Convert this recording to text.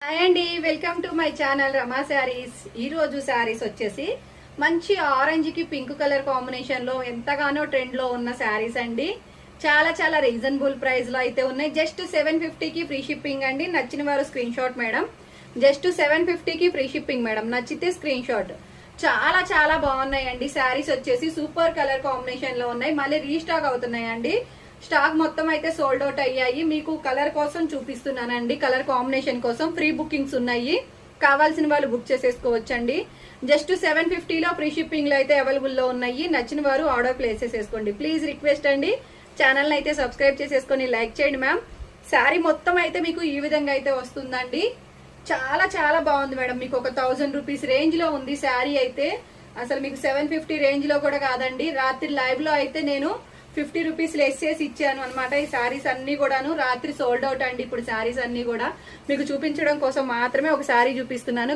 Hi అండి, welcome to my channel రమా శారీస్. ఈ రోజు శారీస్ వచ్చేసి మంచి ఆరెంజ్ కి పింక్ కలర్ కాంబినేషన్ లో ఎంతగానో ట్రెండ్ లో ఉన్న శారీస్ అండి. చాలా చాలా రీజనబుల్ ప్రైస్ లో అయితే ఉన్నాయి. జస్ట్ 750 కి ఫ్రీ షిప్పింగ్ అండి. నచ్చిన వారు స్క్రీన్ షాట్ మేడం. జస్ట్ 750 కి ఫ్రీ షిప్పింగ్ మేడం. నచ్చితే స్క్రీన్ షాట్. చాలా చాలా బాగున్నాయండి శారీస్ వచ్చేసి సూపర్ కలర్ కాంబినేషన్ లో ఉన్నాయి. మళ్ళీ రీస్టాక్ అవుతున్నాయండి. స్టాక్ మొత్తం అయితే సోల్డ్ అవుట్ అయ్యాయి. మీకు కలర్ కోసం చూపిస్తున్నానండి. కలర్ కాంబినేషన్ కోసం ఫ్రీ బుకింగ్స్ ఉన్నాయి. కావాల్సిన వాళ్ళు బుక్ చేసేసుకోవచ్చండి. జస్ట్ 750 లో ఫ్రీ షిప్పింగ్ లో అయితే అవైలబుల్ లో ఉన్నాయి. నచ్చిన వారు ఆర్డర్ ప్లేస్ చేసేసుకోండి. ప్లీజ్ రిక్వెస్ట్ అండి, ఛానల్ అయితే సబ్స్క్రైబ్ చేసేసుకొని లైక్ చేయండి మ్యామ్. శారీ మొత్తం అయితే మీకు ఈ విధంగా అయితే వస్తుందండి. చాలా చాలా బాగుంది మేడం. మీకు ఒక 1000 రూపీస్ రేంజ్ లో ఉంది శారీ అయితే. అసలు మీకు 750 రేంజ్ లో కూడా కాదండి. రాత్రి లైవ్ లో అయితే నేను 50 రూపీస్ లెస్ చేసి ఇచ్చాను అనమాట. ఈ శారీస్ అన్ని కూడాను రాత్రి సోల్డ్ అవుట్ అండి. ఇప్పుడు శారీస్ అన్ని కూడా మీకు చూపించడం కోసం మాత్రమే ఒక శారీ చూపిస్తున్నాను.